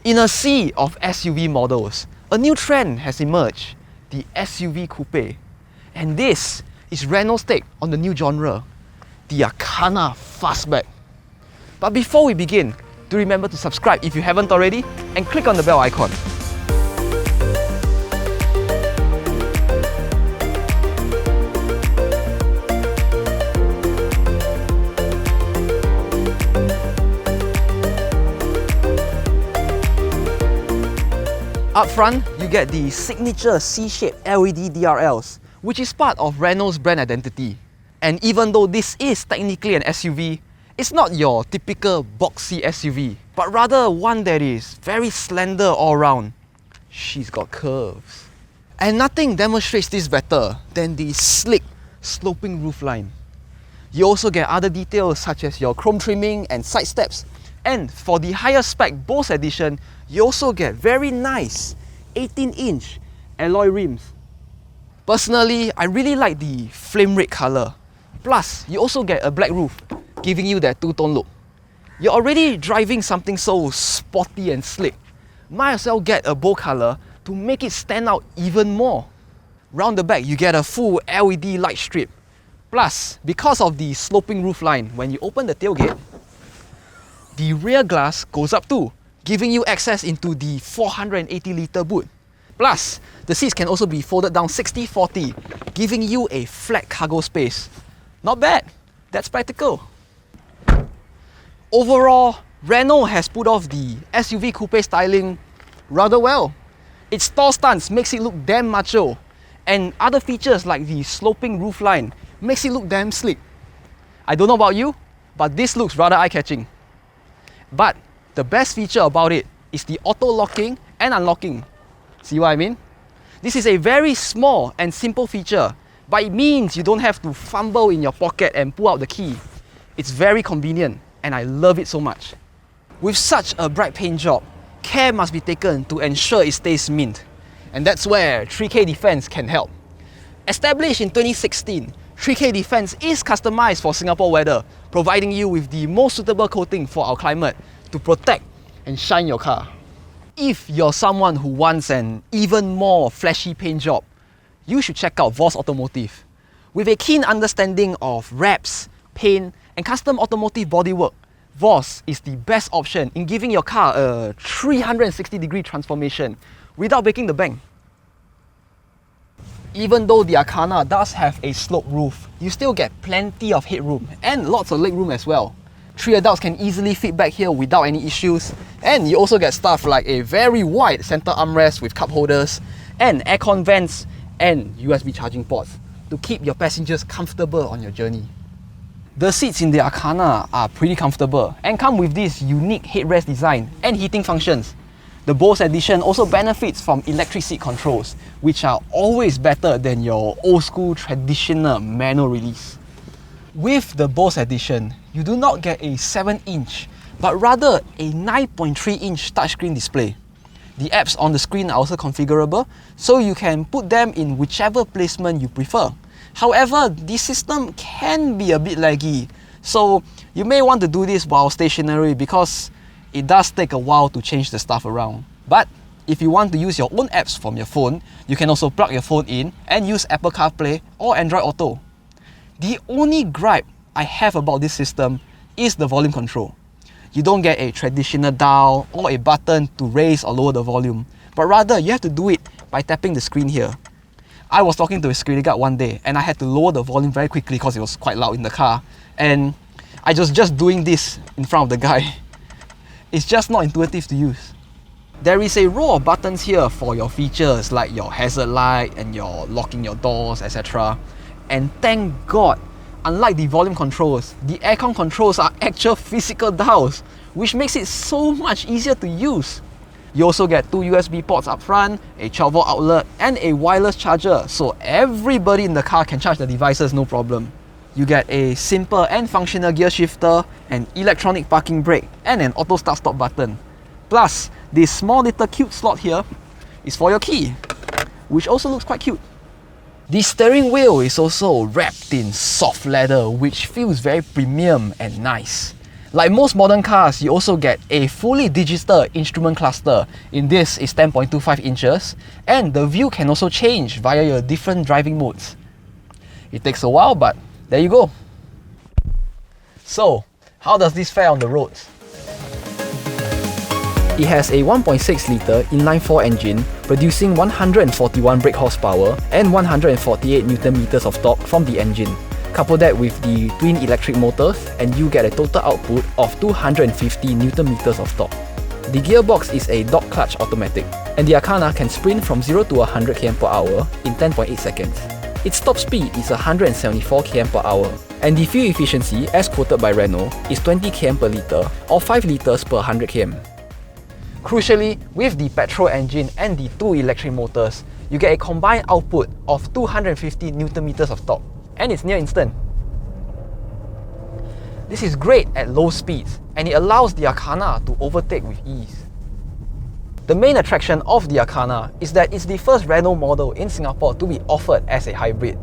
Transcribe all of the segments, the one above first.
In a sea of SUV models, a new trend has emerged, the SUV coupé. And this is Renault's take on the new genre, the Arkana Fastback. But before we begin, do remember to subscribe if you haven't already and click on the bell icon. Up front, you get the signature C-shaped LED DRLs, which is part of Renault's brand identity. And even though this is technically an SUV, it's not your typical boxy SUV, but rather one that is very slender all around. She's got curves. And nothing demonstrates this better than the slick, sloping roofline. You also get other details such as your chrome trimming and side steps. And for the higher spec Bose edition, you also get very nice 18-inch alloy rims. Personally, I really like the flame red color. Plus, you also get a black roof, giving you that two-tone look. You're already driving something so sporty and slick. Might as well get a bold color to make it stand out even more. Round the back, you get a full LED light strip. Plus, because of the sloping roofline, when you open the tailgate, the rear glass goes up too, giving you access into the 480-litre boot. Plus, the seats can also be folded down 60-40, giving you a flat cargo space. Not bad, that's practical. Overall, Renault has put off the SUV coupe styling rather well. Its tall stance makes it look damn macho, and other features like the sloping roofline makes it look damn sleek. I don't know about you, but this looks rather eye-catching. But the best feature about it is the auto locking and unlocking. See what I mean? This is a very small and simple feature, but it means you don't have to fumble in your pocket and pull out the key. It's very convenient and I love it so much. With such a bright paint job, care must be taken to ensure it stays mint. And that's where 3K Defense can help. Established in 2016, 3K Defense is customized for Singapore weather, providing you with the most suitable coating for our climate to protect and shine your car. If you're someone who wants an even more flashy paint job, you should check out Voss Automotive. With a keen understanding of wraps, paint, and custom automotive bodywork, Voss is the best option in giving your car a 360-degree transformation without breaking the bank. Even though the Arkana does have a sloped roof, you still get plenty of headroom and lots of legroom as well. 3 adults can easily fit back here without any issues, and you also get stuff like a very wide center armrest with cup holders and aircon vents and USB charging ports to keep your passengers comfortable on your journey. The seats in the Arkana are pretty comfortable and come with this unique headrest design and heating functions. The Bose edition also benefits from electric seat controls, which are always better than your old school traditional manual release. With the Bose edition, you do not get a 7-inch, but rather a 9.3-inch touchscreen display. The apps on the screen are also configurable, so you can put them in whichever placement you prefer. However, this system can be a bit laggy, so you may want to do this while stationary because it does take a while to change the stuff around. But if you want to use your own apps from your phone, you can also plug your phone in and use Apple CarPlay or Android Auto. The only gripe I have about this system is the volume control. You don't get a traditional dial or a button to raise or lower the volume, but rather you have to do it by tapping the screen here. I was talking to a security guard one day and I had to lower the volume very quickly because it was quite loud in the car, and I was just doing this in front of the guy. It's just not intuitive to use. There is a row of buttons here for your features like your hazard light and your locking your doors, etc. And thank God, unlike the volume controls, the aircon controls are actual physical dials, which makes it so much easier to use. You also get 2 USB ports up front, a 12-volt outlet, and a wireless charger, so everybody in the car can charge the devices no problem. You get a simple and functional gear shifter, an electronic parking brake, and an auto start-stop button. Plus, this small little cute slot here is for your key, which also looks quite cute. The steering wheel is also wrapped in soft leather, which feels very premium and nice. Like most modern cars, you also get a fully digital instrument cluster. In this is 10.25 inches, and the view can also change via your different driving modes. It takes a while, but there you go. So, how does this fare on the roads? It has a 1.6-litre inline-4 engine producing 141 brake horsepower and 148 Nm of torque from the engine. Couple that with the twin electric motors and you get a total output of 250 Nm of torque. The gearbox is a dog clutch automatic, and the Arkana can sprint from 0 to 100 km/h in 10.8 seconds. Its top speed is 174 km/h, and the fuel efficiency, as quoted by Renault, is 20 km per litre or 5 litres per 100 km. Crucially, with the petrol engine and the two electric motors, you get a combined output of 250 Nm of torque, and it's near instant. This is great at low speeds, and it allows the Arkana to overtake with ease. The main attraction of the Arkana is that it's the first Renault model in Singapore to be offered as a hybrid.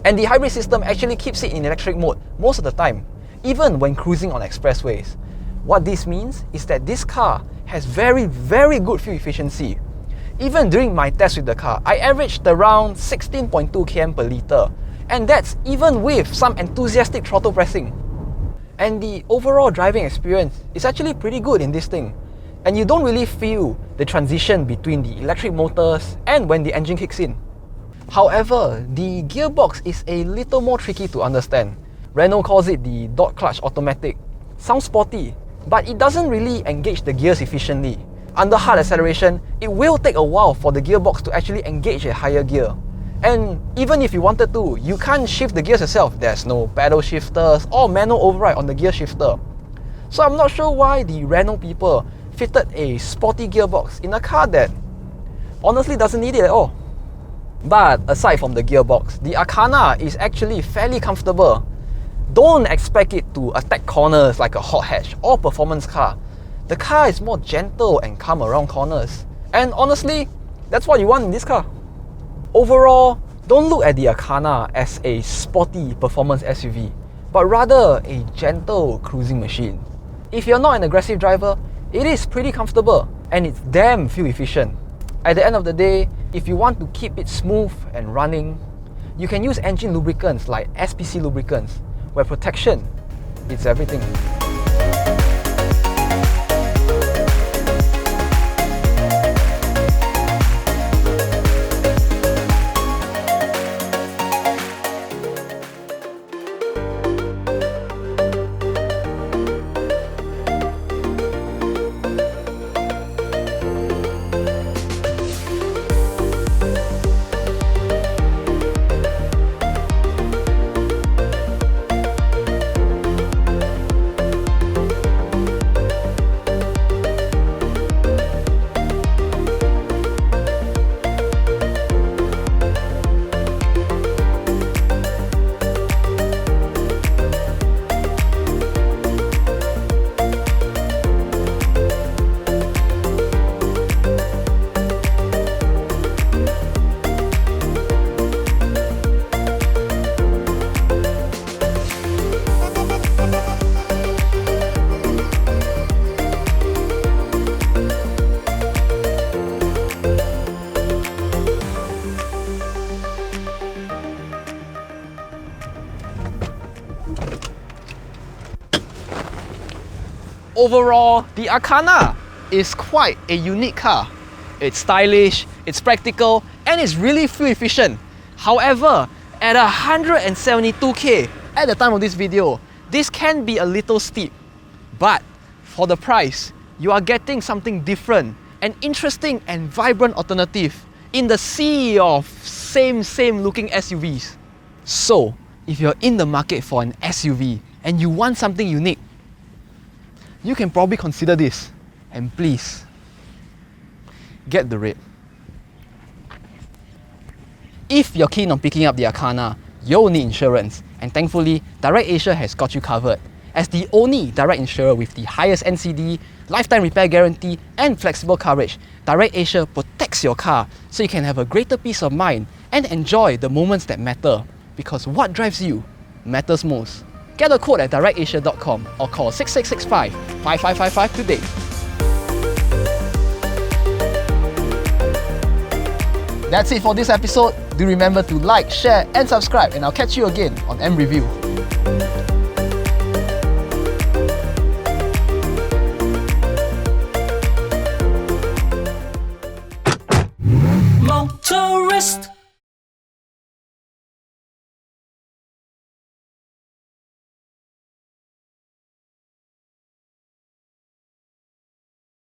And the hybrid system actually keeps it in electric mode most of the time, even when cruising on expressways. What this means is that this car has very good fuel efficiency. Even during my test with the car, I averaged around 16.2 km per litre, and that's even with some enthusiastic throttle pressing. And the overall driving experience is actually pretty good in this thing, and you don't really feel the transition between the electric motors and when the engine kicks in. However, the gearbox is a little more tricky to understand. Renault calls it the dog clutch automatic. Sounds sporty, but it doesn't really engage the gears efficiently. Under hard acceleration, it will take a while for the gearbox to actually engage a higher gear. And even if you wanted to, you can't shift the gears yourself. There's no paddle shifters or manual override on the gear shifter. So I'm not sure why the Renault people fitted a sporty gearbox in a car that honestly doesn't need it at all. But aside from the gearbox, the Arkana is actually fairly comfortable. Don't expect it to attack corners like a hot hatch or performance car. The car is more gentle and calm around corners. And honestly, that's what you want in this car. Overall, don't look at the Arkana as a sporty performance SUV, but rather a gentle cruising machine. If you're not an aggressive driver, it is pretty comfortable and it's damn fuel efficient. At the end of the day, if you want to keep it smooth and running, you can use engine lubricants like SPC lubricants, where protection is everything. Overall, the Arkana is quite a unique car. It's stylish, it's practical, and it's really fuel efficient. However, at 172k at the time of this video, this can be a little steep. But for the price, you are getting something different, an interesting and vibrant alternative in the sea of same looking SUVs. So, if you're in the market for an SUV and you want something unique, you can probably consider this. And please, get the red. If you're keen on picking up the Arkana, you'll need insurance, and thankfully, Direct Asia has got you covered. As the only direct insurer with the highest NCD, lifetime repair guarantee, and flexible coverage, Direct Asia protects your car so you can have a greater peace of mind and enjoy the moments that matter. Because what drives you matters most. Get a quote at directasia.com or call 6665 5555 today. That's it for this episode. Do remember to like, share and subscribe, and I'll catch you again on mReview.